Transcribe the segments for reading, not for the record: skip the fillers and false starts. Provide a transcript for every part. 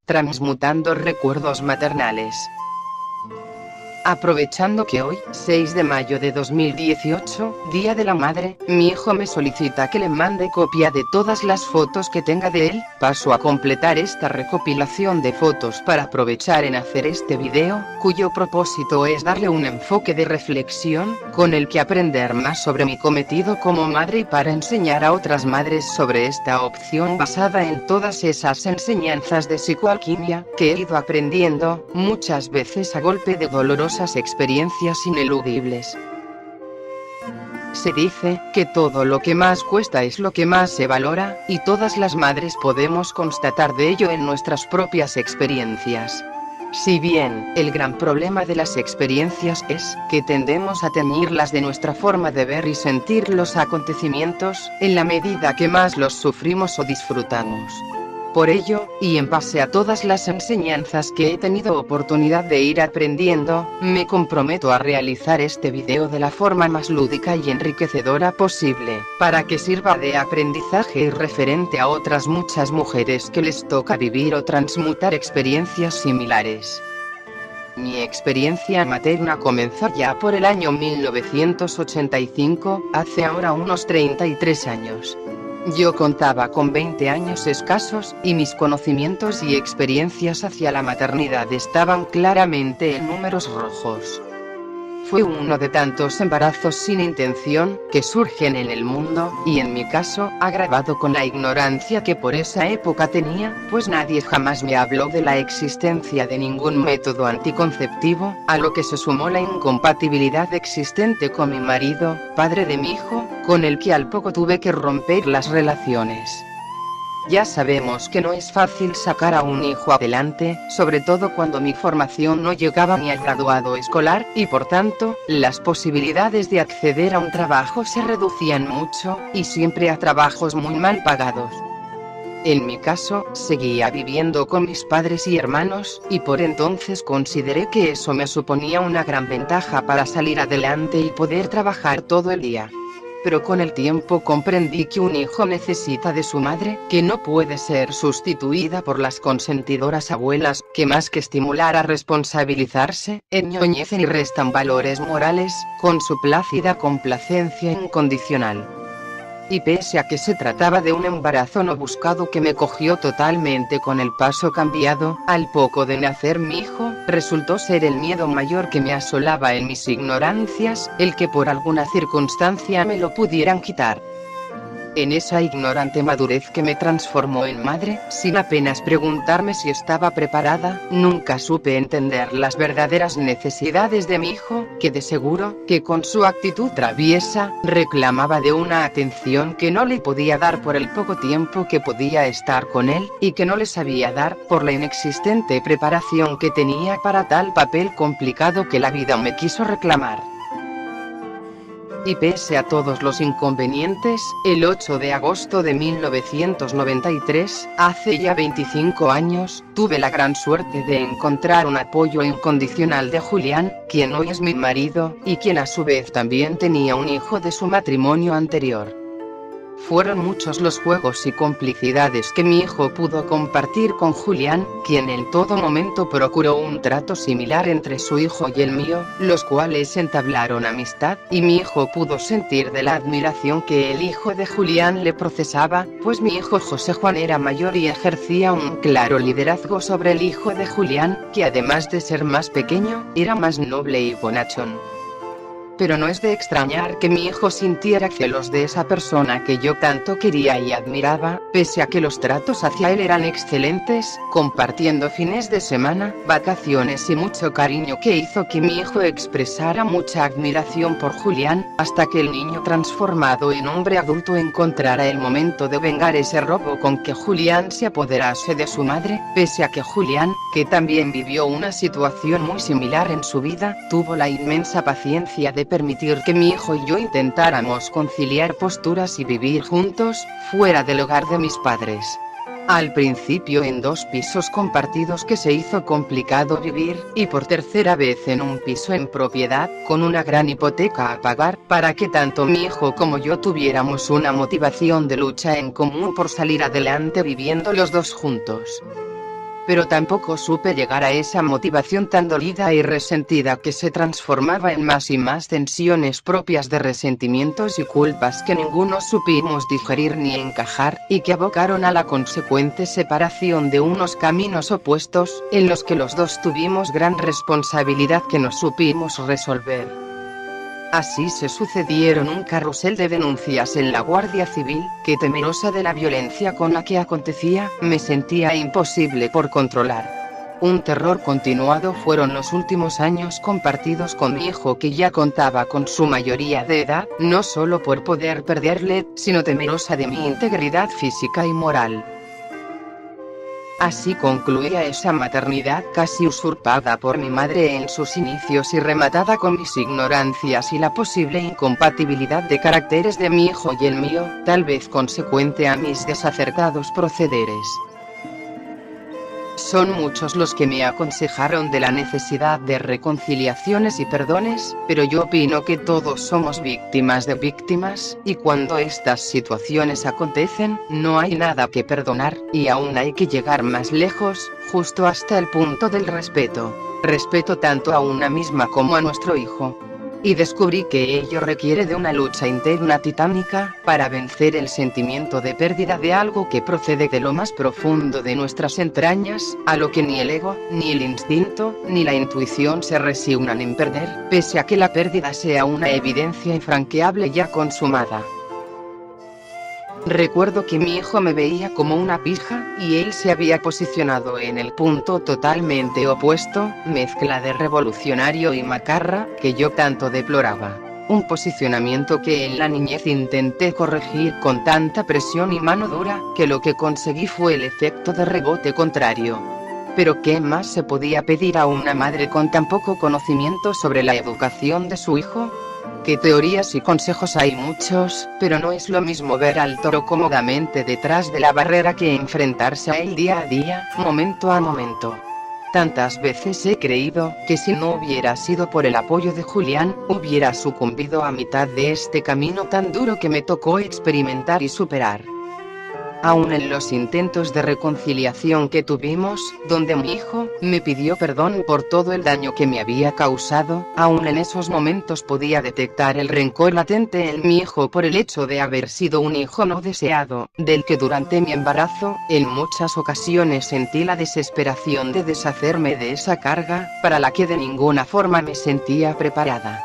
transmutando recuerdos maternales. Aprovechando que hoy, 6 de mayo de 2018, Día de la Madre, mi hijo me solicita que le mande copia de todas las fotos que tenga de él, paso a completar esta recopilación de fotos para aprovechar en hacer este video, cuyo propósito es darle un enfoque de reflexión, con el que aprender más sobre mi cometido como madre y para enseñar a otras madres sobre esta opción basada en todas esas enseñanzas de psicoalquimia que he ido aprendiendo, muchas veces a golpe de dolorosas experiencias ineludibles. Se dice que todo lo que más cuesta es lo que más se valora, y todas las madres podemos constatar de ello en nuestras propias experiencias. Si bien, el gran problema de las experiencias es que tendemos a teñirlas de nuestra forma de ver y sentir los acontecimientos, en la medida que más los sufrimos o disfrutamos. Por ello, y en base a todas las enseñanzas que he tenido oportunidad de ir aprendiendo, me comprometo a realizar este video de la forma más lúdica y enriquecedora posible, para que sirva de aprendizaje y referente a otras muchas mujeres que les toca vivir o transmutar experiencias similares. Mi experiencia materna comenzó ya por el año 1985, hace ahora unos 33 años. Yo contaba con 20 años escasos, y mis conocimientos y experiencias hacia la maternidad estaban claramente en números rojos. Fue uno de tantos embarazos sin intención que surgen en el mundo, y en mi caso, agravado con la ignorancia que por esa época tenía, pues nadie jamás me habló de la existencia de ningún método anticonceptivo, a lo que se sumó la incompatibilidad existente con mi marido, padre de mi hijo, con el que al poco tuve que romper las relaciones. Ya sabemos que no es fácil sacar a un hijo adelante, sobre todo cuando mi formación no llegaba ni al graduado escolar, y por tanto, las posibilidades de acceder a un trabajo se reducían mucho, y siempre a trabajos muy mal pagados. En mi caso, seguía viviendo con mis padres y hermanos, y por entonces consideré que eso me suponía una gran ventaja para salir adelante y poder trabajar todo el día. Pero con el tiempo comprendí que un hijo necesita de su madre, que no puede ser sustituida por las consentidoras abuelas, que más que estimular a responsabilizarse, enñoñecen y restan valores morales, con su plácida complacencia incondicional. Y pese a que se trataba de un embarazo no buscado que me cogió totalmente con el paso cambiado, al poco de nacer mi hijo, resultó ser el miedo mayor que me asolaba en mis ignorancias, el que por alguna circunstancia me lo pudieran quitar. En esa ignorante madurez que me transformó en madre, sin apenas preguntarme si estaba preparada, nunca supe entender las verdaderas necesidades de mi hijo, que de seguro, que con su actitud traviesa, reclamaba de una atención que no le podía dar por el poco tiempo que podía estar con él, y que no le sabía dar, por la inexistente preparación que tenía para tal papel complicado que la vida me quiso reclamar. Y pese a todos los inconvenientes, el 8 de agosto de 1993, hace ya 25 años, tuve la gran suerte de encontrar un apoyo incondicional de Julián, quien hoy es mi marido, y quien a su vez también tenía un hijo de su matrimonio anterior. Fueron muchos los juegos y complicidades que mi hijo pudo compartir con Julián, quien en todo momento procuró un trato similar entre su hijo y el mío, los cuales entablaron amistad, y mi hijo pudo sentir de la admiración que el hijo de Julián le procesaba, pues mi hijo José Juan era mayor y ejercía un claro liderazgo sobre el hijo de Julián, que además de ser más pequeño, era más noble y bonachón. Pero no es de extrañar que mi hijo sintiera celos de esa persona que yo tanto quería y admiraba, pese a que los tratos hacia él eran excelentes, compartiendo fines de semana, vacaciones y mucho cariño que hizo que mi hijo expresara mucha admiración por Julián, hasta que el niño transformado en hombre adulto encontrara el momento de vengar ese robo con que Julián se apoderase de su madre, pese a que Julián, que también vivió una situación muy similar en su vida, tuvo la inmensa paciencia de permitir que mi hijo y yo intentáramos conciliar posturas y vivir juntos, fuera del hogar de mis padres. Al principio en 2 pisos compartidos que se hizo complicado vivir, y por tercera vez en un piso en propiedad, con una gran hipoteca a pagar, para que tanto mi hijo como yo tuviéramos una motivación de lucha en común por salir adelante viviendo los dos juntos. pero tampoco supe llegar a esa motivación tan dolida y resentida que se transformaba en más y más tensiones propias de resentimientos y culpas que ninguno supimos digerir ni encajar, y que abocaron a la consecuente separación de unos caminos opuestos, en los que los dos tuvimos gran responsabilidad que no supimos resolver. Así se sucedieron un carrusel de denuncias en la Guardia Civil, que temerosa de la violencia con la que acontecía, me sentía imposible por controlar. Un terror continuado fueron los últimos años compartidos con mi hijo, que ya contaba con su mayoría de edad, no solo por poder perderle, sino temerosa de mi integridad física y moral. Así concluía esa maternidad casi usurpada por mi madre en sus inicios y rematada con mis ignorancias y la posible incompatibilidad de caracteres de mi hijo y el mío, tal vez consecuente a mis desacertados procederes. Son muchos los que me aconsejaron de la necesidad de reconciliaciones y perdones, pero yo opino que todos somos víctimas de víctimas, y cuando estas situaciones acontecen, no hay nada que perdonar, y aún hay que llegar más lejos, justo hasta el punto del respeto. Respeto tanto a una misma como a nuestro hijo. Y descubrí que ello requiere de una lucha interna titánica, para vencer el sentimiento de pérdida de algo que procede de lo más profundo de nuestras entrañas, a lo que ni el ego, ni el instinto, ni la intuición se resignan en perder, pese a que la pérdida sea una evidencia infranqueable ya consumada. Recuerdo que mi hijo me veía como una pija, y él se había posicionado en el punto totalmente opuesto, mezcla de revolucionario y macarra, que yo tanto deploraba. Un posicionamiento que en la niñez intenté corregir con tanta presión y mano dura, que lo que conseguí fue el efecto de rebote contrario. Pero ¿qué más se podía pedir a una madre con tan poco conocimiento sobre la educación de su hijo? Que teorías y consejos hay muchos, pero no es lo mismo ver al toro cómodamente detrás de la barrera que enfrentarse a él día a día, momento a momento. Tantas veces he creído que si no hubiera sido por el apoyo de Julián, hubiera sucumbido a mitad de este camino tan duro que me tocó experimentar y superar. Aún en los intentos de reconciliación que tuvimos, donde mi hijo me pidió perdón por todo el daño que me había causado, aún en esos momentos podía detectar el rencor latente en mi hijo por el hecho de haber sido un hijo no deseado, del que durante mi embarazo, en muchas ocasiones sentí la desesperación de deshacerme de esa carga, para la que de ninguna forma me sentía preparada.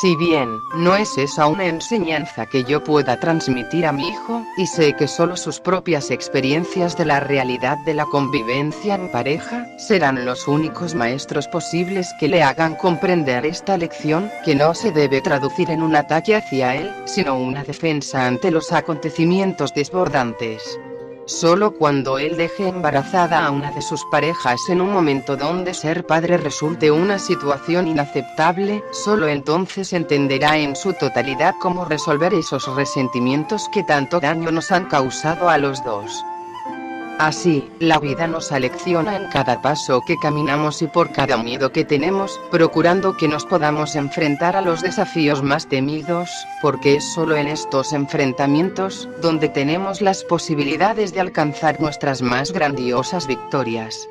Si bien, no es esa una enseñanza que yo pueda transmitir a mi hijo, y sé que solo sus propias experiencias de la realidad de la convivencia en pareja, serán los únicos maestros posibles que le hagan comprender esta lección, que no se debe traducir en un ataque hacia él, sino una defensa ante los acontecimientos desbordantes. Solo cuando él deje embarazada a una de sus parejas en un momento donde ser padre resulte una situación inaceptable, solo entonces entenderá en su totalidad cómo resolver esos resentimientos que tanto daño nos han causado a los dos. Así, la vida nos alecciona en cada paso que caminamos y por cada miedo que tenemos, procurando que nos podamos enfrentar a los desafíos más temidos, porque es solo en estos enfrentamientos, donde tenemos las posibilidades de alcanzar nuestras más grandiosas victorias.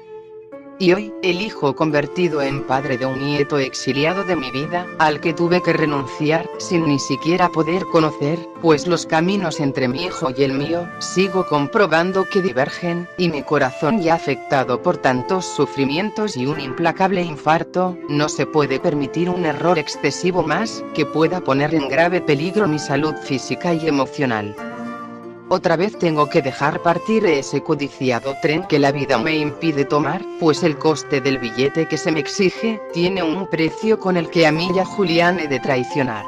Y hoy, el hijo convertido en padre de un nieto exiliado de mi vida, al que tuve que renunciar, sin ni siquiera poder conocer, pues los caminos entre mi hijo y el mío, sigo comprobando que divergen, y mi corazón ya afectado por tantos sufrimientos y un implacable infarto, no se puede permitir un error excesivo más, que pueda poner en grave peligro mi salud física y emocional. Otra vez tengo que dejar partir ese codiciado tren que la vida me impide tomar, pues el coste del billete que se me exige, tiene un precio con el que a mí y a Julián he de traicionar.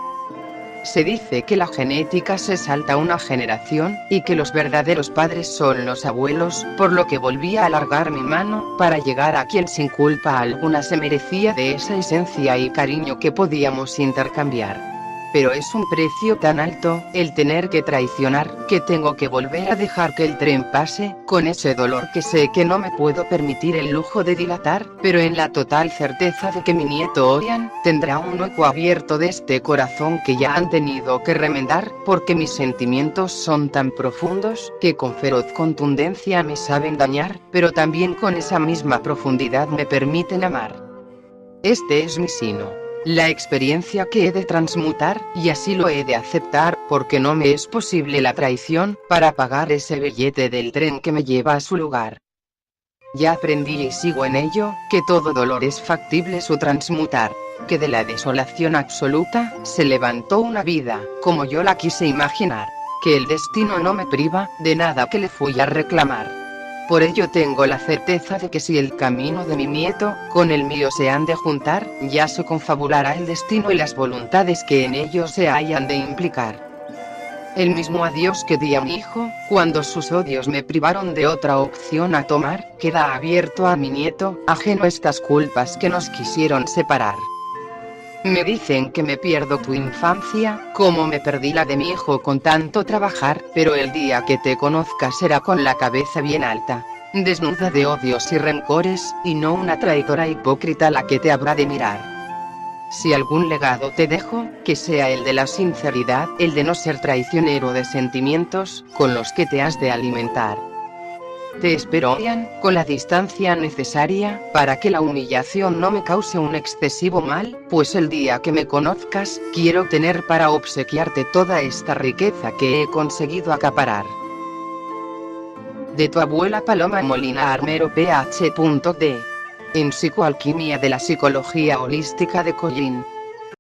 Se dice que la genética se salta una generación, y que los verdaderos padres son los abuelos, por lo que volví a alargar mi mano, para llegar a quien sin culpa alguna se merecía de esa esencia y cariño que podíamos intercambiar. pero es un precio tan alto, el tener que traicionar, que tengo que volver a dejar que el tren pase, con ese dolor que sé que no me puedo permitir el lujo de dilatar, pero en la total certeza de que mi nieto Orián tendrá un hueco abierto de este corazón que ya han tenido que remendar, porque mis sentimientos son tan profundos, que con feroz contundencia me saben dañar, pero también con esa misma profundidad me permiten amar. Este es mi sino, la experiencia que he de transmutar, y así lo he de aceptar, porque no me es posible la traición, para pagar ese billete del tren que me lleva a su lugar. Ya aprendí y sigo en ello, que todo dolor es factible su transmutar, que de la desolación absoluta, se levantó una vida, como yo la quise imaginar, que el destino no me priva, de nada que le fui a reclamar. Por ello tengo la certeza de que si el camino de mi nieto, con el mío se han de juntar, ya se confabulará el destino y las voluntades que en ello se hayan de implicar. El mismo adiós que di a mi hijo, cuando sus odios me privaron de otra opción a tomar, queda abierto a mi nieto, ajeno a estas culpas que nos quisieron separar. Me dicen que me pierdo tu infancia, como me perdí la de mi hijo con tanto trabajar, pero el día que te conozca será con la cabeza bien alta, desnuda de odios y rencores, y no una traidora hipócrita la que te habrá de mirar. Si algún legado te dejo, que sea el de la sinceridad, el de no ser traicionero de sentimientos, con los que te has de alimentar. Te espero, Orián, con la distancia necesaria, para que la humillación no me cause un excesivo mal, pues el día que me conozcas, quiero tener para obsequiarte toda esta riqueza que he conseguido acaparar. De tu abuela Paloma Molina Armero PH.D. En Psicoalquimia de la Psicología Holística de Collín.